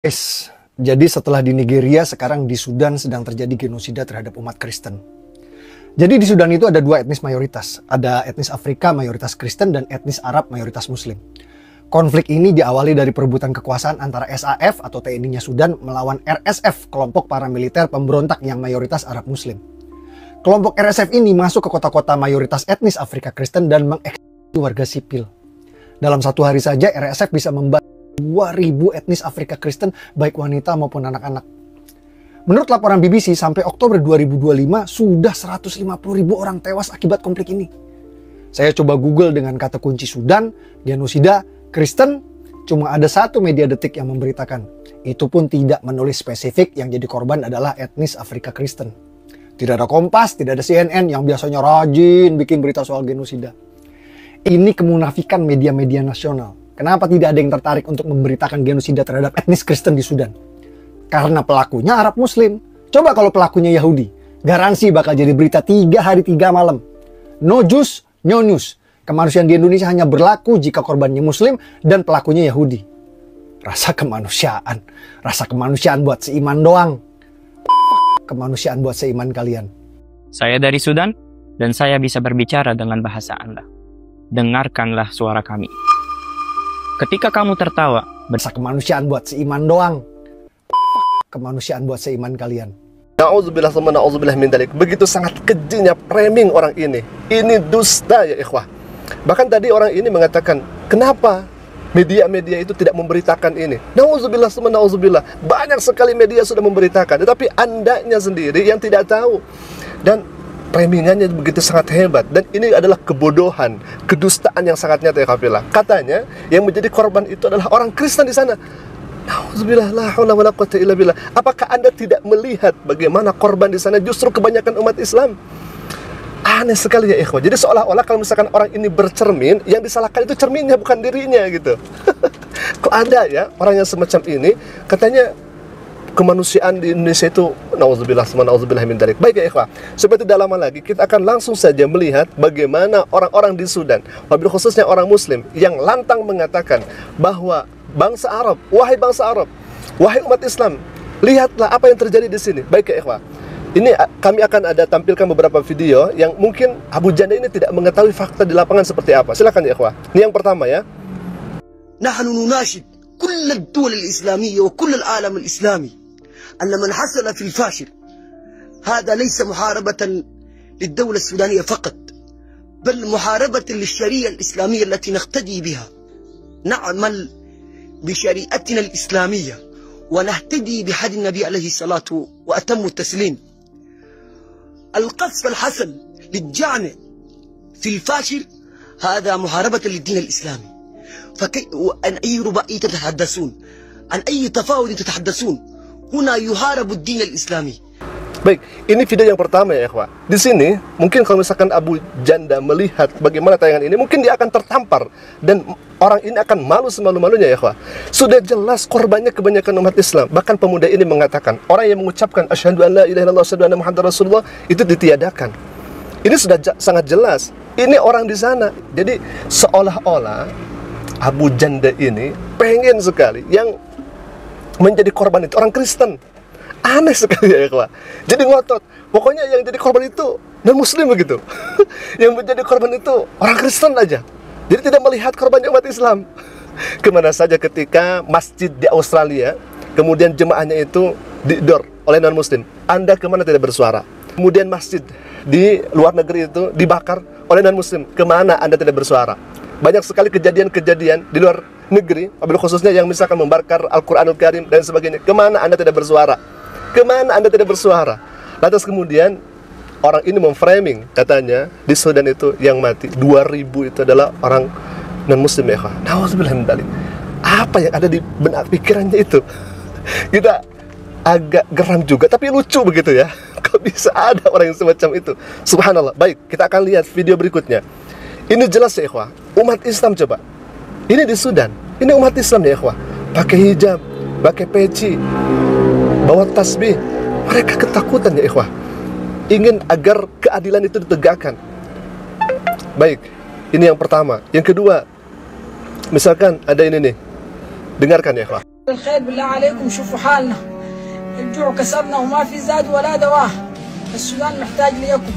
Jadi setelah di Nigeria, sekarang di Sudan sedang terjadi genosida terhadap umat Kristen. Jadi di Sudan itu ada dua etnis mayoritas. Ada etnis Afrika mayoritas Kristen dan etnis Arab mayoritas Muslim. Konflik ini diawali dari perebutan kekuasaan antara SAF atau TNI-nya Sudan melawan RSF, kelompok paramiliter pemberontak yang mayoritas Arab Muslim. Kelompok RSF ini masuk ke kota-kota mayoritas etnis Afrika Kristen dan mengeksekusi warga sipil. Dalam satu hari saja RSF bisa membantu 2.000 etnis Afrika Kristen, baik wanita maupun anak-anak. Menurut laporan BBC, sampai Oktober 2025 sudah 150.000 orang tewas akibat konflik ini. Saya coba Google dengan kata kunci Sudan, genosida, Kristen, cuma ada satu media detik yang memberitakan. Itu pun tidak menulis spesifik yang jadi korban adalah etnis Afrika Kristen. Tidak ada Kompas, tidak ada CNN yang biasanya rajin bikin berita soal genosida. Ini kemunafikan media-media nasional. Kenapa tidak ada yang tertarik untuk memberitakan genosida terhadap etnis Kristen di Sudan? Karena pelakunya Arab Muslim. Coba kalau pelakunya Yahudi, garansi bakal jadi berita 3 hari 3 malam. No juice, no news. Kemanusiaan di Indonesia hanya berlaku jika korbannya Muslim dan pelakunya Yahudi. Rasa kemanusiaan buat seiman doang. Kemanusiaan buat seiman kalian. Saya dari Sudan dan saya bisa berbicara dengan bahasa Anda. Dengarkanlah suara kami. Ketika kamu tertawa, Rasa kemanusiaan buat seiman doang. Kemanusiaan buat seiman kalian. Na'udzubillah sama na'udzubillah min dalik. Begitu sangat kejinya framing orang ini. Ini dusta ya ikhwah. Bahkan tadi orang ini mengatakan, kenapa media-media itu tidak memberitakan ini? Na'udzubillah sama na'udzubillah. Banyak sekali media sudah memberitakan, tetapi andanya sendiri yang tidak tahu. Dan framingannya begitu sangat hebat. Dan ini adalah kebodohan, kedustaan yang sangat nyata ya kafilah. Katanya yang menjadi korban itu adalah orang Kristen di sana. Nauzubillah, la haula wala quwwata illa billah. Apakah Anda tidak melihat bagaimana korban di sana justru kebanyakan umat Islam? Aneh sekali ya ikhwah. Jadi seolah-olah kalau misalkan orang ini bercermin, yang disalahkan itu cerminnya bukan dirinya gitu. Kok ada ya orang yang semacam ini? Katanya kemanusiaan di Indonesia itu nauzubillah min dzalik. Baik ya ikhwah, supaya tidak lama lagi kita akan langsung saja melihat bagaimana orang-orang di Sudan, wabil khususnya orang Muslim yang lantang mengatakan bahwa bangsa Arab, wahai bangsa Arab, wahai umat Islam, lihatlah apa yang terjadi di sini. Baik ya ikhwah, ini kami akan ada tampilkan beberapa video yang mungkin Abu Janda ini tidak mengetahui fakta di lapangan seperti apa. Silakan ya ikhwah. Ini yang pertama ya. Nahnu nunashid kull ad-dul al-islamiyya wa kull al-alam al-islami أن من حصل في الفاشل هذا ليس محاربة للدولة السودانية فقط، بل محاربة للشريعة الإسلامية التي نقتدي بها. نعمل بشريعتنا الإسلامية ونهتدي بهدي النبي عليه الصلاة وأتم التسليم. القصف الحسن للجامع في الفاشل هذا محاربة للدين الإسلامي. عن أي رباعية تتحدثون؟ عن أي تفاوض تتحدثون؟ Huna yuharabu din al-islami. Baik, ini video yang pertama ya ikhwah. Di sini mungkin kalau misalkan Abu Janda melihat bagaimana tayangan ini, mungkin dia akan tertampar dan orang ini akan malu semalu-malunya ya ikhwah. Sudah jelas korbannya kebanyakan umat Islam. Bahkan pemuda ini mengatakan, orang yang mengucapkan asyhadu an la ilaha illallah asyhadu anna muhammadar rasulullah itu ditiadakan. Ini sudah sangat jelas. Ini orang di sana. Jadi seolah-olah Abu Janda ini pengen sekali yang menjadi korban itu orang Kristen. Aneh sekali ya ikhwah. Jadi ngotot, pokoknya yang jadi korban itu non-muslim begitu. Yang menjadi korban itu orang Kristen aja. Jadi tidak melihat korbannya umat Islam. Kemana saja ketika masjid di Australia, kemudian jemaahnya itu didor oleh non-muslim, Anda kemana tidak bersuara. Kemudian masjid di luar negeri itu dibakar oleh non-muslim, kemana Anda tidak bersuara. Banyak sekali kejadian-kejadian di luar negeri, wabil khususnya yang misalkan membakar Al-Quranul Karim dan sebagainya. Kemana Anda tidak bersuara? Kemana Anda tidak bersuara? Lantas kemudian orang ini memframing, katanya di Sudan itu yang mati 2.000 itu adalah orang non-muslim ya kah? Nauzubillah min dzalik. Apa yang ada di benak pikirannya itu? Kita agak geram juga, tapi lucu begitu ya. Kok bisa ada orang yang semacam itu? Subhanallah. Baik, kita akan lihat video berikutnya. Ini jelas ya ikhwah, umat Islam coba. Ini di Sudan, ini umat Islam ya ikhwah. Pakai hijab, pakai peci, bawa tasbih. Mereka ketakutan ya ikhwah. Ingin agar keadilan itu ditegakkan. Baik, ini yang pertama. Yang kedua, misalkan ada ini nih. Dengarkan ya ikhwah. الخير بالله عليكم شوفوا حالنا الجوع كسرنا وما في زاد ولا دواء السودان محتاج ليكم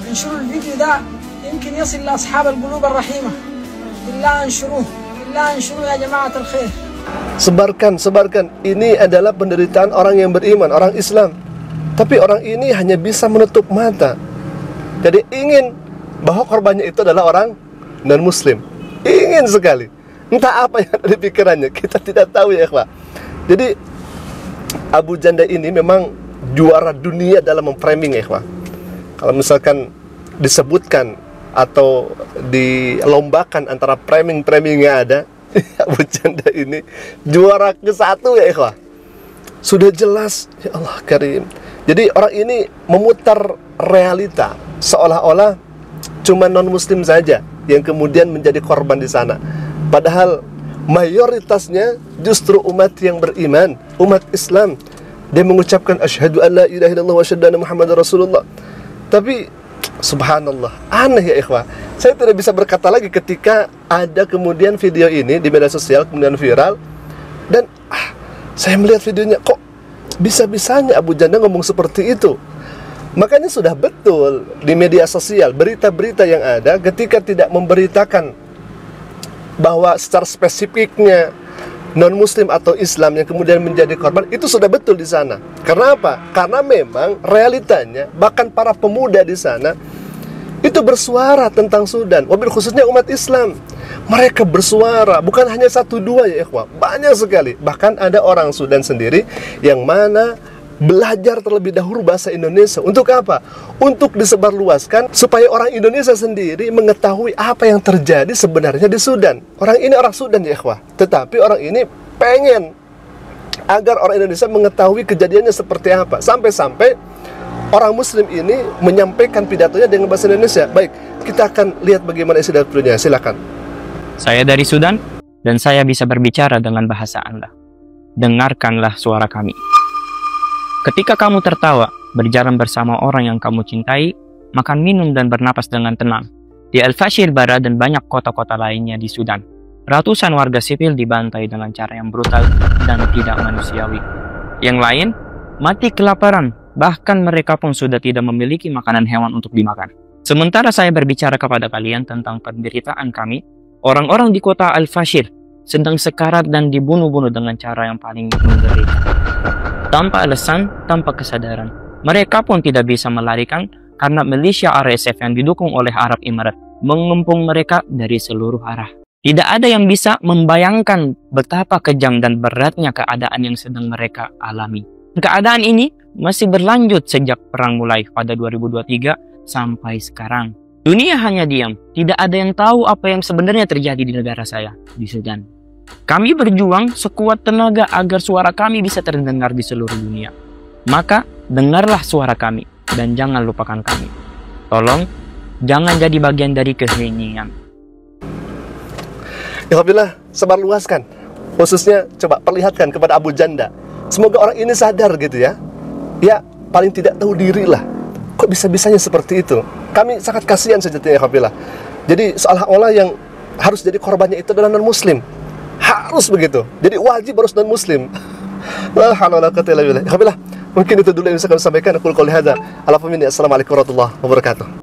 انشروا الفيديو ده يمكن يصل لأصحاب القلوب الرحيمة بالله انشروه يا جماعة الخير. Sebarkan. Ini adalah penderitaan orang yang beriman, orang Islam. Tapi orang ini hanya bisa menutup mata. Jadi ingin bahwa korbannya itu adalah orang non-muslim. Ingin sekali. Entah apa yang ada di pikirannya, kita tidak tahu ya ikhwah. Jadi Abu Janda ini memang juara dunia dalam memframing ya ikhwah. Kalau misalkan disebutkan atau dilombakan antara framing yang ada, Abu Janda ini juara ke-1 ya ikhwah. Sudah jelas, ya Allah Karim. Jadi orang ini memutar realita seolah-olah cuma non-muslim saja yang kemudian menjadi korban di sana. Padahal mayoritasnya justru umat yang beriman, umat Islam. Dia mengucapkan asyhadu an la ilaha illallah wa asyhadu anna Muhammadar Rasulullah. Tapi subhanallah, aneh ya ikhwah. Saya tidak bisa berkata lagi ketika ada kemudian video ini di media sosial kemudian viral. Dan saya melihat videonya, kok bisa-bisanya Abu Janda ngomong seperti itu. Makanya sudah betul di media sosial berita-berita yang ada ketika tidak memberitakan bahwa secara spesifiknya non-muslim atau Islam yang kemudian menjadi korban, itu sudah betul di sana. Karena apa? Karena memang realitanya bahkan para pemuda di sana itu bersuara tentang Sudan, wabil khususnya umat Islam. Mereka bersuara, bukan hanya 1-2 ya ikhwah, banyak sekali. Bahkan ada orang Sudan sendiri yang mana belajar terlebih dahulu bahasa Indonesia. Untuk apa? Untuk disebarluaskan supaya orang Indonesia sendiri mengetahui apa yang terjadi sebenarnya di Sudan. Orang ini orang Sudan ya ikhwah, tetapi orang ini pengen agar orang Indonesia mengetahui kejadiannya seperti apa. Sampai-sampai orang Muslim ini menyampaikan pidatonya dengan bahasa Indonesia. Baik, kita akan lihat bagaimana isi dapurnya. Silakan. Saya dari Sudan, dan saya bisa berbicara dengan bahasa Anda. Dengarkanlah suara kami. Ketika kamu tertawa, berjalan bersama orang yang kamu cintai, makan minum dan bernapas dengan tenang. Di Al-Fashir Barat dan banyak kota-kota lainnya di Sudan, ratusan warga sipil dibantai dengan cara yang brutal dan tidak manusiawi. Yang lain, mati kelaparan, bahkan mereka pun sudah tidak memiliki makanan hewan untuk dimakan. Sementara saya berbicara kepada kalian tentang penderitaan kami, orang-orang di kota Al-Fashir sedang sekarat dan dibunuh-bunuh dengan cara yang paling mengerikan. Tanpa alasan, tanpa kesadaran. Mereka pun tidak bisa melarikan karena milisya RSF yang didukung oleh Arab Emirat mengepung mereka dari seluruh arah. Tidak ada yang bisa membayangkan betapa kejam dan beratnya keadaan yang sedang mereka alami. Keadaan ini masih berlanjut sejak perang mulai pada 2023 sampai sekarang. Dunia hanya diam, tidak ada yang tahu apa yang sebenarnya terjadi di negara saya, di Sudan. Kami berjuang sekuat tenaga agar suara kami bisa terdengar di seluruh dunia. Maka, dengarlah suara kami dan jangan lupakan kami. Tolong, jangan jadi bagian dari keheningan. Ya Alhamdulillah, sebarluaskan. Khususnya, coba perlihatkan kepada Abu Janda. Semoga orang ini sadar gitu ya. Ya, paling tidak tahu diri lah. Kok bisa-bisanya seperti itu? Kami sangat kasihan sejatinya ya Alhamdulillah. Jadi seolah-olah yang harus jadi korbannya itu adalah non-muslim. Harus begitu. Jadi wajib harus non-muslim. Alhamdulillah, mungkin itu dulu yang bisa kami sampaikan. Aku qouli hadza. Assalamualaikum warahmatullahi wabarakatuh.